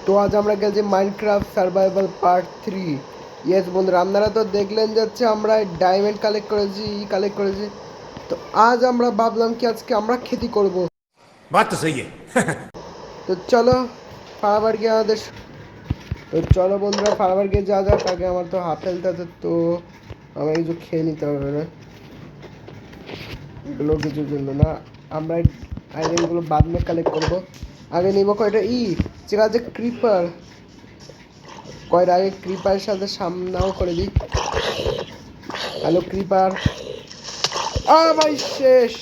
তো আজ আমরা গেছি মাইনক্রাফট সার্ভাইভাল পার্ট 3। ইয়েস বন্ধুরা, আপনারা তো দেখলেন যাচ্ছে আমরা ডায়মন্ড কালেক্ট করেছি। তো আজ আমরা ভাবলাম কি আজকে আমরা খেতি করব। बात तो सही है। তো চলো ফাড়াবার গিয়ে তো চলো বন্ধুরা ফাড়াবার গিয়ে যা যাক। আগে আমার তো হাফ হেলথ আছে, তো আমাকে কিছু খেয়ে নিতে হবে না, এগুলো কিছুর জন্য না। আমরা আইটেমগুলো বাদ মে কালেক্ট করবো। আগে নিব কয়টা ঠিক আছে ক্রিপার, কয়টা আগে ক্রিপারের সাথে সামনাও করে দিই। হ্যালো ক্রিপার, ভাই শেষ।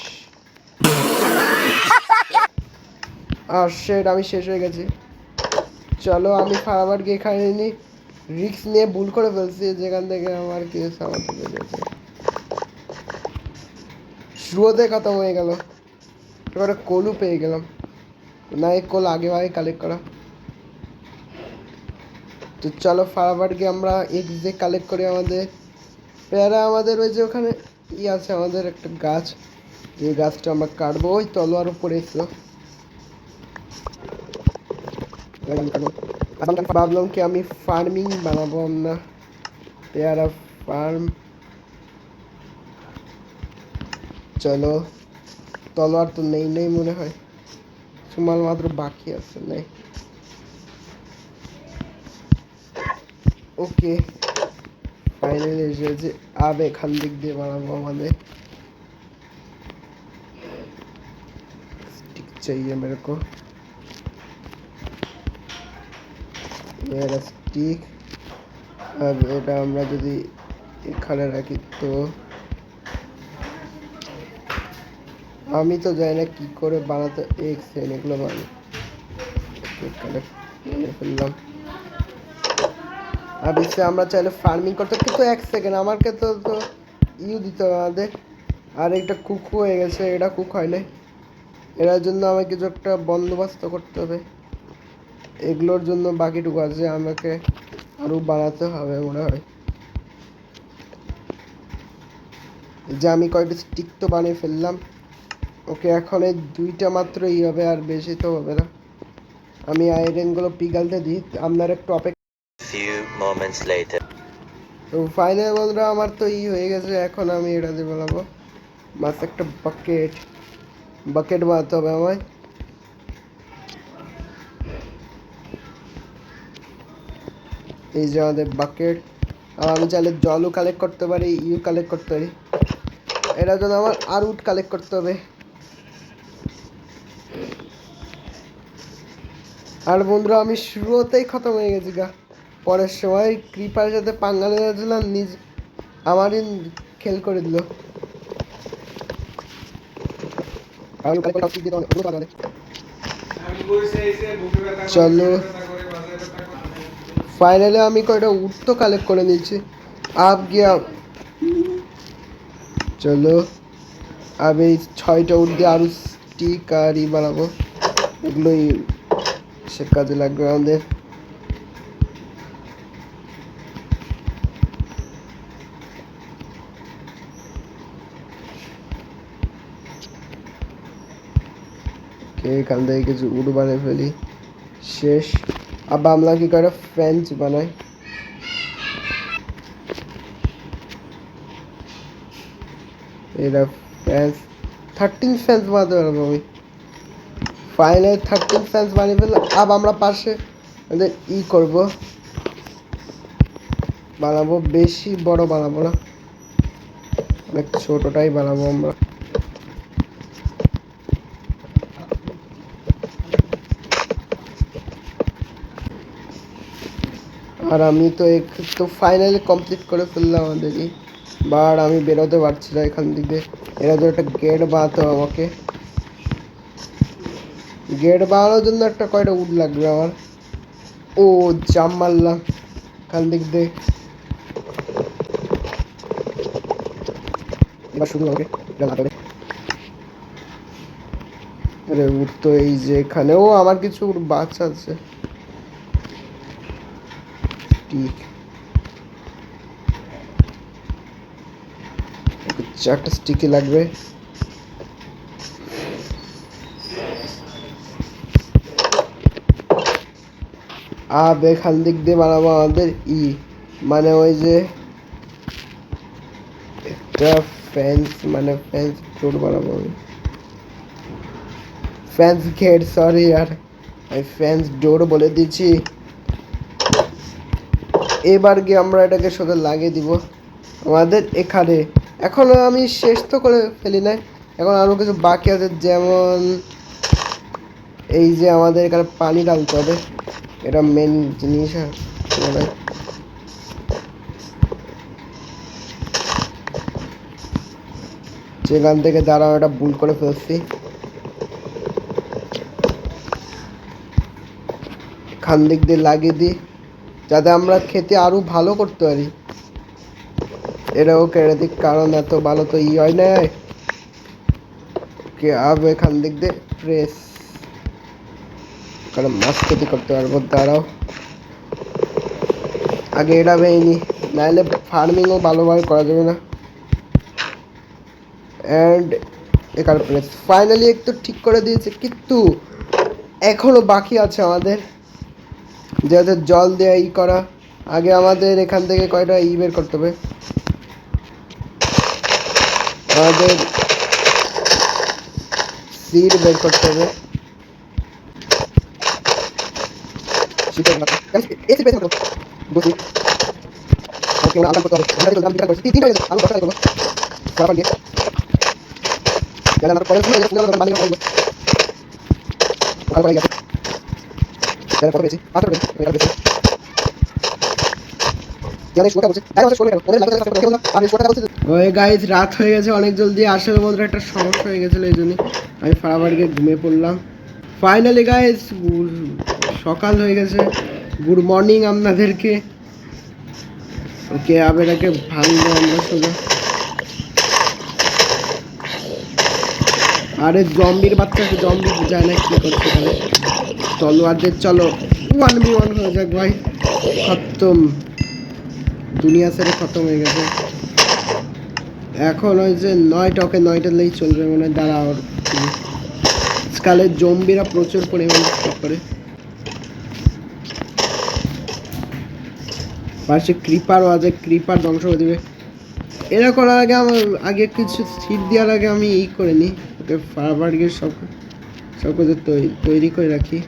আর শেড আমি শেষ হয়ে গেছি। চলো আমি ফারাবার গিয়ে এখানে নিই, রিক্স নিয়ে ভুল করে ফেলছি, যেখান থেকে আমার কেস আমার থেকে গেছে, শুরুতে খতম হয়ে গেল। এবারে কোলও পেয়ে গেলাম, না এই কোল আগে ভাগে কালেক্ট করা। তো চলো ফারাবার গিয়ে আমরা এক্সে কালেক্ট করে আমাদের পেয়ারা, আমাদের ওই যে ওখানে আছে আমাদের একটা গাছ, যে গাছটা আমরা কাটবো। ওই তলোয়ার উপরে এসলো, ভাবলাম কি আমি ফার্মিং বানাবো আমরা, পেয়ারা ফার্ম। চলো তলোয়ার তো নেই মনে হয়, সুমাল মাত্র বাকি আছে নেই। ওকে ফাইনালি এসেছে। আব এখান দিক দিয়ে বানাবো আমাদের स्टिक चाहिए मेरे को, मेरा स्टिक। अब এটা আমরা যদি এখানে রাখি, তো আমি তো জানি না কি করে বানাতে। এক সেকেন্ড, এগুলো বানাই ফেললাম। আর इससे আমরা চাইলে ফার্মিং করতে, কিন্তু এক সেকেন্ড আমাকে তো দিতে হবে আমাদের। আর এটা কুক হয়ে গেছে, এটা কুক হয় নাই, এটার জন্য আমাকে কিছু একটা বন্দোবস্ত করতে হবে। এগুলোর জন্য বাকিটুকু আছে আমাকে আরও বানাতে হবে মনে হয়। যে আমি কয়েকটা স্টিক তো বানিয়ে ফেললাম। ওকে এখন এই দুইটা মাত্র হবে, আর বেশি তো হবে না। আমি আয়রনগুলো পিঘালতে দিই, আপনার একটু তো ফাইনাল বন্ধুরা আমার তো হয়ে গেছে। এখন আমি এটা দিয়ে বলাবো মাছ একটা বাকেট বানাতে হবে আমায়। এই যে আমাদের বাকেট। আর আমি চাইলে জলও কালেক্ট করতে পারি, কালেক্ট করতে পারি। এটার জন্য আমার আর উড কালেক্ট করতে হবে। আর বন্ধুরা আমি শুরুতেই খতম হয়ে গেছি গা, পরের সময় ক্রিপারের সাথে পাঙ্গা লেগেছিলাম, আমারই খেল করে দিল। চলো ফাইনালি আমি কয়টা উড তো কালেক্ট করে নিয়েছি। আপ গিয়া চলো আমি 6টা উড দিয়ে আরও স্টিক আর বানাবো, এগুলোই সে কাজে লাগবে আমাদের। এখান থেকে কিছু উড বানিয়ে ফেলি, শেষ। আবার আমরা কি করে ফেন্স বানাই, এটা ফ্যান্স 13 ফ্যান্স বানাতে পারবো আমি। ফাইনাল 13 ফ্যান্স বানিয়ে ফেললাম। আবার আমরা পাশে আমাদের করবো, বানাবো, বেশি বড় বানাবো না, অনেক ছোটটাই বানাবো আমরা। আর আমি তো তো ফাইনালি কমপ্লিট করে ফেললাম আমাদেরই, বাট আমি বেরোতে পারছি না এখান থেকে। এরা তো একটা গেট বানাতে হবে আমাকে, গেট বানানোর জন্য একটা কয়টা উড লাগবে আমার। ও জাম মারলাম এখান দিক দিয়ে, এবার শুধু আমাকে আরে উড তো এই যে এখানে, ও আমার কিছু বাচ্চা আছে। ঠিক 4টা স্টিকি লাগবে। এখান দিক দিয়ে বানাবো আমাদের মানে ওই যে একটা ফেন্স, মানে ফেন্স ডোর বানাবো আমি, ফেন্স গেট, সরি यार আমি ফেন্স ডোর বলে দিয়েছি। এবার গিয়ে আমরা এটাকে সোজা লাগিয়ে দিব আমাদের এখানে। এখনো আমি শেষ তো করে ফেলি নাই, এখন আরও কিছু বাকি আছে, যেমন এই যে আমাদের এখানে পানি ঢালতে হবে, এটা মেন জিনিস। মানে যেখান থেকে দাঁড়াও, এটা ভুল করে ফেলছি, খান দিক দিয়ে লাগিয়ে দিই যাতে আমরা খেতে আরো ভালো করতে পারি। এটাও কেড়ে দিক, কারণ এত ভালো তো হয় না। কে আব এখান দিক দিয়ে প্রেস, কারণ মাছ খেতে করতে পারবো। দাঁড়াও আগে এটা বেইনি, নাহলে ফার্মিংও ভালোভাবে করা যাবে না। অ্যান্ড এখানে প্রেস, ফাইনালি একটু ঠিক করে দিয়েছে, কিন্তু এখনো বাকি আছে আমাদের যাতে জল দেওয়া করা। আগে আমাদের এখান থেকে কয়টা বের করতে হবে, আমাদের সিড বের করতে হবে। ওই গাইজ রাত হয়ে গেছে অনেক জলদি, আসলে বন্ধুরা একটা সমস্যা হয়ে গেছিলো, এই জন্য আমি ফাড়াবার গিয়ে ঘুমিয়ে পড়লাম। ফাইনালি গাইজ সকাল হয়ে গেছে, গুড মর্নিং আপনাদেরকে। ওকে আবার এটাকে ভাঙবো আমরা সোজা। আরে জম্বির বাচ্চাকে, জম্বি যায় না কি করছে তাহলে, তলোয়ার দিয়ে চলো 1v1 হয়ে যাক ভাই। খতম, দুনিয়া ছেড়ে খতম হয়ে গেছে। এখন ওই যে 9টা, ওকে 9টা লেই চলবে মনে হয়। দাঁড়া, ওর আজকালে জম্বিরা প্রচুর পরিমাণে স্টক করে। পাশে ক্রিপারও আছে, ক্রিপার ধ্বংস করে দিবে। এটা করার আগে আমার আগে কিছু সিট দেওয়ার আগে আমি করে নিই, ওকে ফারবার গিয়ে সব কিছু তৈরি করে রাখি।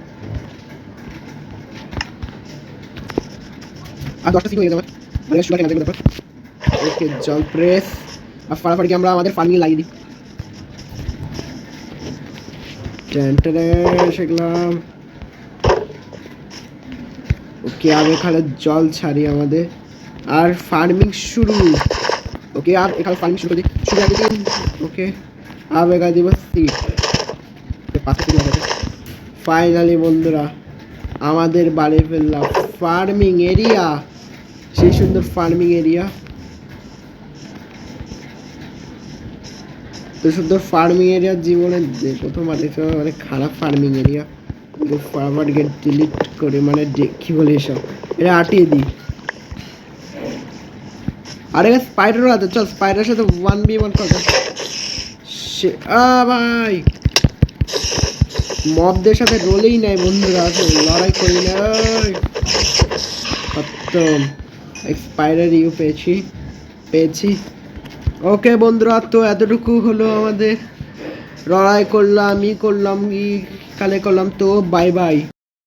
আর 10টা সিট হয়ে যাবে, মানে সুগার কেনা যাবে। ওকে জল প্রেস, আর ফারবার গিয়ে আমরা আমাদের ফার্মিং লাগিয়ে দিই। শিখলাম। ওকে আর এখানে জল ছাড়ি আমাদের, আর ফার্মিং শুরু। ওকে আর এখানে ফার্মিং শুরু করি, শুরু আগে দিন। ওকে আর এগা দিব সিট, ফাইনালি বন্ধুরা আমাদের বাড়ি ফেললাম ফার্মিং এরিয়া, সেই সুন্দর ফার্মিং এরিয়া। তো সুন্দর ফার্মিং এরিয়া জীবনে প্রথম অনেক খারাপ farming area. Farmer get delete করে, মানে কি বলে এসব, এটা আটিয়ে দিই। আরে স্পাইডারও আছে, চল স্পাইডারের সাথে 1v1 করতে। ভাই মবদের সাথে রোলেই নাই বন্ধুরা, লড়াই করি না। খতম, স্পাইডার পেয়েছি। ওকে বন্ধুরা, তো এতটুকু হলো আমাদের, লড়াই করলাম কালে করলাম, তো বাই বাই।